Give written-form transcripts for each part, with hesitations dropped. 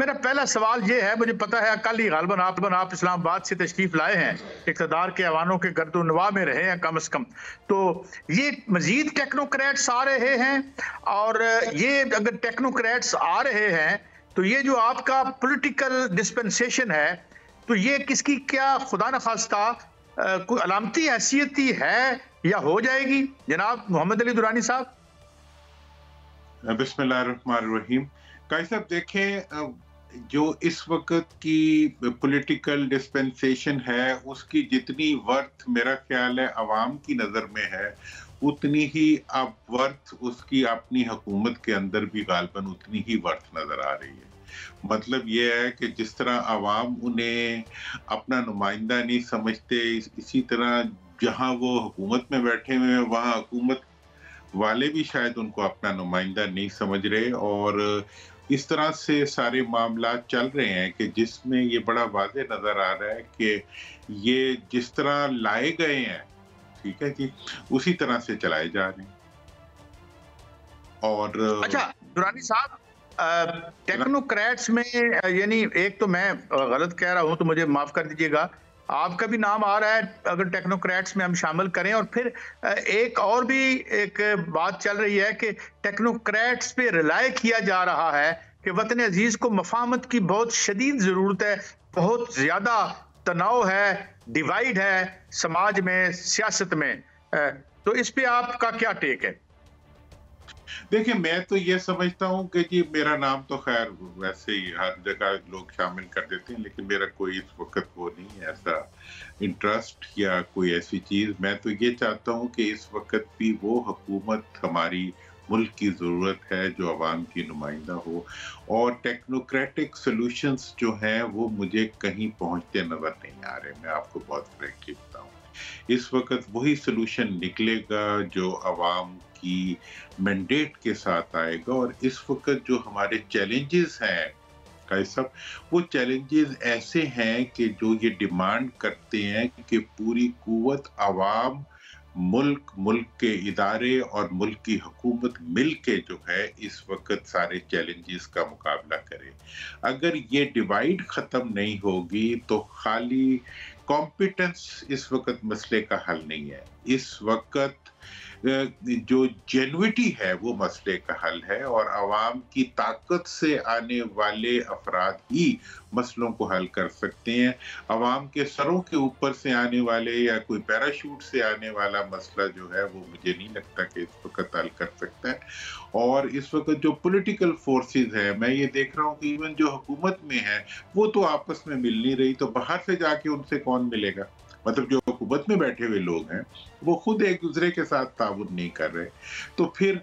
میرا پہلا سوال یہ ہے، مجھے پتا ہے کل ہی غالباً آپ اسلام آباد سے تشریف لائے ہیں، اقتدار کے ایوانوں کے گرد و نواح میں رہے ہیں کم از کم، تو یہ مزید ٹیکنوکریٹس آ رہے ہیں، اور یہ اگر ٹیکنوکریٹس آ رہے ہیں تو یہ جو آپ کا پولیٹیکل ڈسپنسیشن ہے، تو یہ کس کی کیا خدا نخواستہ کوئی علامتی حیثیتی ہے یا ہو جائے گی جناب محمد علی درانی صاحب؟ بسم اللہ الرحمن الرحیم۔ قائد صاحب دیکھیں، جو اس وقت کی پولیٹیکل ڈسپنسیشن ہے اس کی جتنی ورتھ میرا خیال ہے عوام کی نظر میں ہے، اتنی ہی اب ورتھ اس کی اپنی حکومت کے اندر بھی غالباً اتنی ہی ورتھ نظر آ رہی ہے۔ مطلب یہ ہے کہ جس طرح عوام انہیں اپنا نمائندہ نہیں سمجھتے، اسی طرح جہاں وہ حکومت میں بیٹھے ہوئے ہیں وہاں حکومت والے بھی شاید ان کو اپنا نمائندہ نہیں سمجھ رہے، اور اس طرح سے سارے معاملات چل رہے ہیں کہ جس میں یہ بڑا واضح نظر آ رہا ہے کہ یہ جس طرح لائے گئے ہیں، ٹھیک ہے جی، اسی طرح سے چلائے جا رہے ہیں۔ اور اچھا درانی صاحب، ٹیکنوکریٹس میں یعنی ایک تو میں غلط کہہ رہا ہوں تو مجھے معاف کر دیجئے گا، آپ کا بھی نام آ رہا ہے اگر ٹیکنوکریٹس میں ہم شامل کریں، اور پھر ایک اور بھی ایک بات چل رہی ہے کہ ٹیکنوکریٹس پہ ریلائے کیا جا رہا ہے کہ وطن عزیز کو مفاہمت کی بہت شدید ضرورت ہے، بہت زیادہ تناؤ ہے، ڈیوائیڈ ہے سماج میں، سیاست میں، تو اس پہ آپ کا کیا ٹیک ہے؟ دیکھیں، میں تو یہ سمجھتا ہوں کہ جی میرا نام تو خیر ویسے ہی ہر جگہ لوگ شامل کر دیتے ہیں، لیکن میرا کوئی اس وقت وہ نہیں ہے ایسا انٹرسٹ یا کوئی ایسی چیز۔ میں تو یہ چاہتا ہوں کہ اس وقت بھی وہ حکومت ہماری ملک کی ضرورت ہے جو عوام کی نمائندہ ہو، اور ٹیکنوکریٹک سلوشنز جو ہیں وہ مجھے کہیں پہنچتے نظر نہیں آ رہے۔ میں آپ کو بہت فریnkly بتاؤں، اس وقت وہی سلوشن نکلے گا جو عوام کی مینڈیٹ کے ساتھ آئے گا، اور اس وقت جو ہمارے چیلنجز ہیں قائد صاحب، وہ چیلنجز ایسے ہیں کہ جو یہ ڈیمانڈ کرتے ہیں کہ پوری قوت عوام، ملک کے ادارے اور ملک کی حکومت مل کے جو ہے اس وقت سارے چیلنجز کا مقابلہ کرے۔ اگر یہ ڈیوائیڈ ختم نہیں ہوگی تو خالی کمپیٹنس اس وقت مسئلے کا حل نہیں ہے۔ اس وقت جو جینوٹی ہے وہ مسئلے کا حل ہے، اور عوام کی طاقت سے آنے والے افراد ہی مسئلوں کو حل کر سکتے ہیں۔ عوام کے سروں کے اوپر سے آنے والے یا کوئی پیراشوٹ سے آنے والا مسئلہ جو ہے وہ مجھے نہیں لگتا کہ اس وقت حل کر سکتا ہے۔ اور اس وقت جو پولیٹیکل فورسز ہیں، میں یہ دیکھ رہا ہوں کہ ایون جو حکومت میں ہے وہ تو آپس میں مل نہیں رہی، تو باہر سے جا کے ان سے کون ملے گا؟ مطلب جو حکومت میں بیٹھے ہوئے لوگ ہیں وہ خود ایک دوسرے کے ساتھ تعاون نہیں کر رہے، تو پھر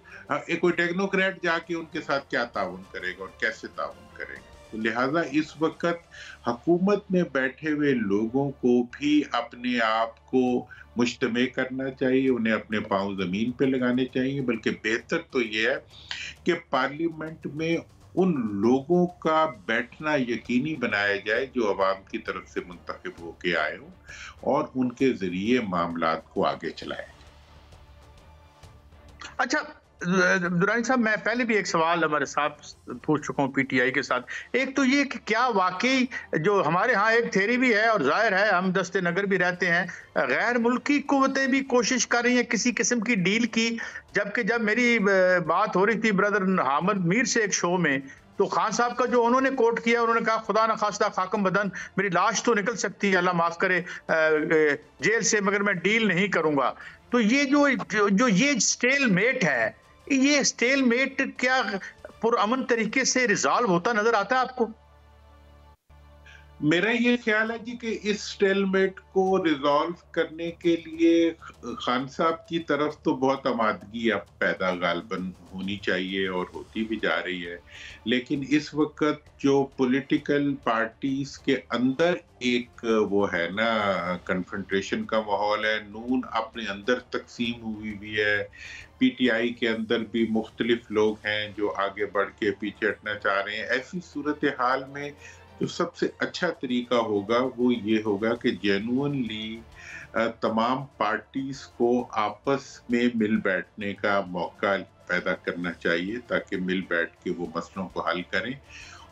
کوئی ٹیکنوکریٹ جا کے ان کے ساتھ کیا تعاون کرے گا اور کیسے تعاون کرے گا؟ تو لہٰذا اس وقت حکومت میں بیٹھے ہوئے لوگوں کو بھی اپنے آپ کو مجتمع کرنا چاہیے، انہیں اپنے پاؤں زمین پہ لگانے چاہیے، بلکہ بہتر تو یہ ہے کہ پارلیمنٹ میں ان لوگوں کا بیٹھنا یقینی بنایا جائے جو عوام کی طرف سے منتخب ہو کے آئے ہوں، اور ان کے ذریعے معاملات کو آگے چلائیں۔ اچھا درانی صاحب، میں پہلے بھی ایک سوال ہمارے ساتھ پوچھ چکا ہوں پی ٹی آئی کے ساتھ، ایک تو یہ کہ کیا واقعی جو ہمارے ہاں ایک تھیری بھی ہے اور ظاہر ہے ہم دست نگر بھی رہتے ہیں، غیر ملکی قوتیں بھی کوشش کر رہی ہیں کسی قسم کی ڈیل کی، جبکہ جب میری بات ہو رہی تھی بردر حامد میر سے ایک شو میں، تو خان صاحب کا جو انہوں نے کوٹ کیا، انہوں نے کہا خدا نخواستہ خاکم بدن میری لاش تو نکل سکتی ہے، اللہ معاف کرے، جیل سے، مگر میں ڈیل نہیں کروں گا۔ تو یہ جو یہ سٹیل میٹ ہے، یہ سٹیل میٹ کیا پرامن طریقے سے ریزالو ہوتا نظر آتا ہے آپ کو؟ میرا یہ خیال ہے جی کہ اس سٹیل میٹ کو ریزالو کرنے کے لیے خان صاحب کی طرف تو بہت آمادگی اب پیدا غالباً ہونی چاہیے اور ہوتی بھی جا رہی ہے، لیکن اس وقت جو پولیٹیکل پارٹیز کے اندر ایک وہ ہے نا کنفرنٹریشن کا ماحول ہے، نون اپنے اندر تقسیم ہوئی بھی ہے، پی ٹی آئی کے اندر بھی مختلف لوگ ہیں جو آگے بڑھ کے پیچھے ہٹنا چاہ رہے ہیں۔ ایسی صورتحال میں جو سب سے اچھا طریقہ ہوگا وہ یہ ہوگا کہ جینوئنلی تمام پارٹیز کو آپس میں مل بیٹھنے کا موقع پیدا کرنا چاہیے، تاکہ مل بیٹھ کے وہ مسئلوں کو حل کریں،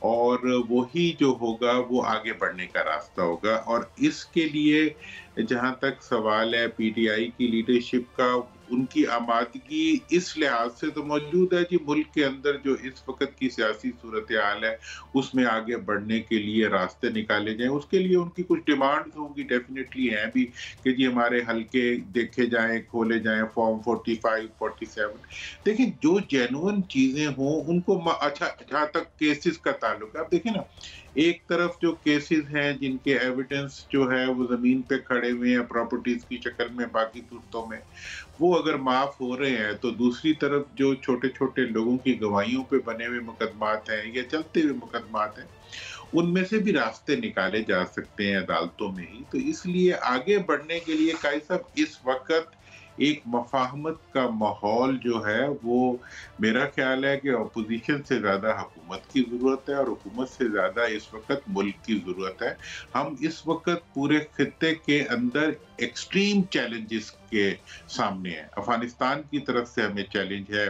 اور وہی جو ہوگا وہ آگے بڑھنے کا راستہ ہوگا. اور اس کے لیے جہاں تک سوال ہے پی ٹی آئی کی لیڈرشپ کا، ان کی آمادگی اس لحاظ سے تو موجود ہے جی، ملک کے اندر جو اس وقت کی سیاسی صورتحال ہے اس میں آگے بڑھنے کے لیے راستے نکالے جائیں. اس کے لیے ان کی کچھ ڈیمانڈز ہوں گی، ڈیفینیٹلی ہیں بھی، کہ جی ہمارے حلقے دیکھے جائیں، کھولے جائیں، فارم 45 47. دیکھیں جو جینوئن چیزیں ہوں ان کو اچھا. جہاں تک کیسز کا تعلق ہے، آپ دیکھیں نا، ایک طرف جو کیسز ہیں جن کے ایویڈنس جو ہے وہ زمین پہ کھڑے ہوئے ہیں پراپرٹیز کی شکل میں، باقی صورتوں میں وہ اگر معاف ہو رہے ہیں، تو دوسری طرف جو چھوٹے چھوٹے لوگوں کی گواہیوں پہ بنے ہوئے مقدمات ہیں یا چلتے ہوئے مقدمات ہیں، ان میں سے بھی راستے نکالے جا سکتے ہیں عدالتوں میں ہی. تو اس لیے آگے بڑھنے کے لیے قائد صاحب اس وقت ایک مفاہمت کا ماحول جو ہے وہ، میرا خیال ہے کہ اپوزیشن سے زیادہ حکومت کی ضرورت ہے، اور حکومت سے زیادہ اس وقت ملک کی ضرورت ہے. ہم اس وقت پورے خطے کے اندر ایکسٹریم چیلنجز کے سامنے ہیں. افغانستان کی طرف سے ہمیں چیلنج ہے،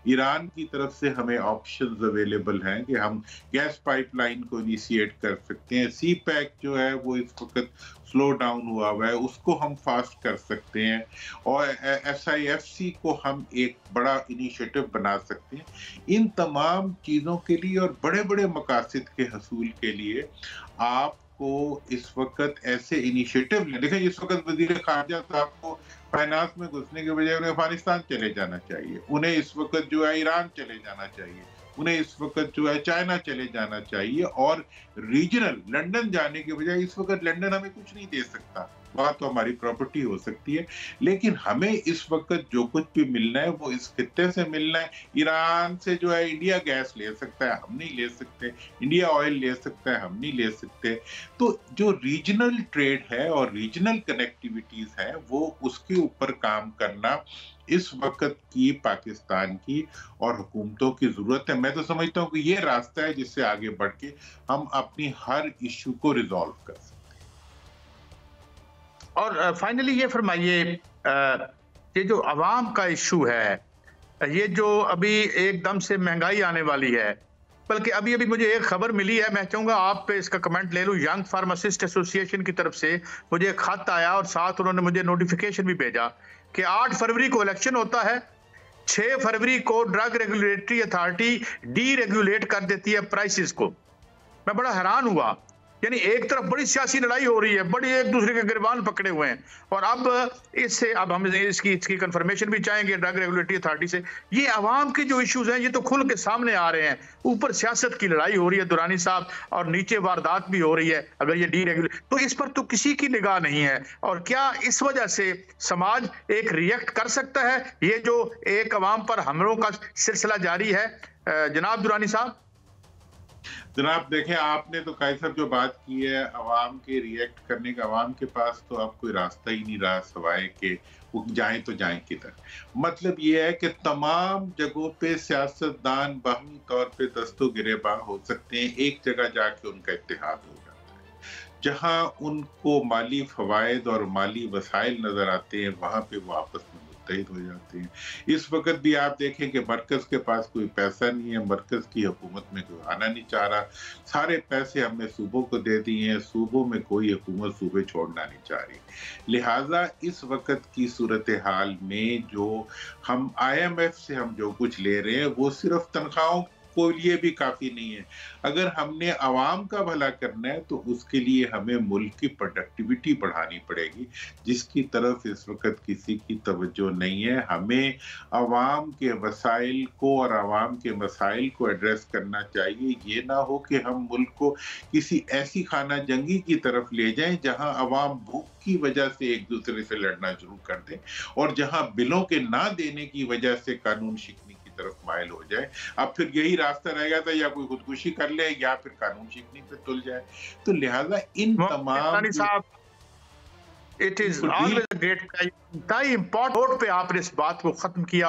ایران کی طرف سے ہمیں آپشنز اویلیبل ہیں کہ ہم گیس پائپ لائن کو انیشیٹ کر سکتے ہیں. سی پیک جو ہے وہ اس وقت سلو ڈاؤن ہوا ہے، اس کو ہم فاسٹ کر سکتے ہیں، اور ایس آئی ایف سی کو ہم ایک بڑا انیشیٹو بنا سکتے ہیں. ان تمام چیزوں کے لیے اور بڑے بڑے مقاصد کے حصول کے لیے آپ کو اس وقت ایسے انیشیٹو لیں. دیکھیں اس وقت وزیر خارجہ صاحب کو فائنانس میں گھسنے کے بجائے انہیں افغانستان چلے جانا چاہیے، انہیں اس وقت جو ہے ایران چلے جانا چاہیے، انہیں اس وقت جو ہے چائنا چلے جانا چاہیے، اور ریجنل لنڈن جانے کے بجائے، اس وقت لنڈن ہمیں کچھ نہیں دے سکتا، وہاں تو ہماری پراپرٹی ہو سکتی ہے، لیکن ہمیں اس وقت جو کچھ بھی ملنا ہے وہ اس خطے سے ملنا ہے. ایران سے جو ہے انڈیا گیس لے سکتا ہے، ہم نہیں لے سکتے. انڈیا آئل لے سکتا ہے، ہم نہیں لے سکتے. تو جو ریجنل ٹریڈ ہے اور ریجنل کنیکٹیویٹیز ہیں، وہ اس کے اوپر کام کرنا اس وقت کی پاکستان کی اور حکومتوں کی ضرورت ہے. میں تو سمجھتا ہوں کہ یہ راستہ ہے جس سے آگے بڑھ کے ہم اپنی ہر ایشو کو ریزالو کر سکتے. اور فائنلی یہ فرمائیے، یہ جو عوام کا ایشو ہے، یہ جو ابھی ایک دم سے مہنگائی آنے والی ہے، بلکہ ابھی مجھے ایک خبر ملی ہے، میں چاہوں گا آپ پہ اس کا کمنٹ لے لوں. ینگ فارماسسٹ ایسوسی ایشن کی طرف سے مجھے ایک خط آیا، اور ساتھ انہوں نے مجھے نوٹیفیکیشن بھی بھیجا کہ 8 فروری کو الیکشن ہوتا ہے، 6 فروری کو drug regulatory authority D regulate کر دیتی ہے پرائسز کو. میں بڑا حیران ہوا، یعنی ایک طرف بڑی سیاسی لڑائی ہو رہی ہے، بڑی ایک دوسرے کے گریبان پکڑے ہوئے ہیں، اور اب ہم اس کی کنفرمیشن بھی چاہیں گے ڈرگ ریگولیٹری اتھارٹی سے. یہ عوام کے جو ایشوز ہیں یہ تو کھل کے سامنے آ رہے ہیں، اوپر سیاست کی لڑائی ہو رہی ہے دورانی صاحب، اور نیچے واردات بھی ہو رہی ہے. اگر یہ ڈی ریگولیٹ، تو اس پر تو کسی کی نگاہ نہیں ہے. اور کیا اس وجہ سے سماج ایک ریئیکٹ کر سکتا ہے یہ جو ایک عوام پر حملوں کا سلسلہ جاری ہے؟ جناب درانی صاحب. جناب دیکھیں، آپ نے تو قائد صاحب جو بات کی ہے عوام کے ریئیکٹ کرنے کا، عوام کے پاس تو اب کوئی راستہ ہی نہیں رہا سوائے کہ وہ جائیں تو جائیں کدھر. مطلب یہ ہے کہ تمام جگہوں پہ سیاستدان باہمی طور پہ دست و گریباں ہو سکتے ہیں، ایک جگہ جا کے ان کا اتحاد ہو جاتا ہے. جہاں ان کو مالی فوائد اور مالی وسائل نظر آتے ہیں، وہاں پہ وہ آپس میں متحد ہو جاتے ہیں. اس وقت بھی آپ دیکھیں کہ مرکز کے پاس کوئی پیسہ نہیں ہے، مرکز کی حکومت میں کوئی آنا نہیں چاہ رہا، سارے پیسے ہم نے صوبوں کو دے دیے ہیں، صوبوں میں کوئی حکومت صوبے چھوڑنا نہیں چاہ رہی. لہٰذا اس وقت کی صورتحال میں جو ہم آئی ایم ایف سے ہم جو کچھ لے رہے ہیں وہ صرف تنخواہوں کو لیے بھی کافی نہیں ہے. اگر ہم نے عوام کا بھلا کرنا ہے تو اس کے لیے ہمیں ملک کی پروڈکٹیوٹی بڑھانی پڑے گی، جس کی طرف اس وقت کسی کی توجہ نہیں ہے. ہمیں عوام کے وسائل کو اور عوام کے مسائل کو ایڈریس کرنا چاہیے. یہ نہ ہو کہ ہم ملک کو کسی ایسی خانہ جنگی کی طرف لے جائیں جہاں عوام بھوک کی وجہ سے ایک دوسرے سے لڑنا شروع کر دیں، اور جہاں بلوں کے نہ دینے کی وجہ سے قانون شکنی کی طرف مائل ہو جائے. اب پھر یہی راستہ رہ گیا تھا، یا کوئی خودکشی کر لے یا پھر قانون شکنی پہ تل جائے. تو لہٰذا ان تمام It is always a great, انتہائی امپورٹنٹ پہ آپ نے اس بات کو ختم کیا.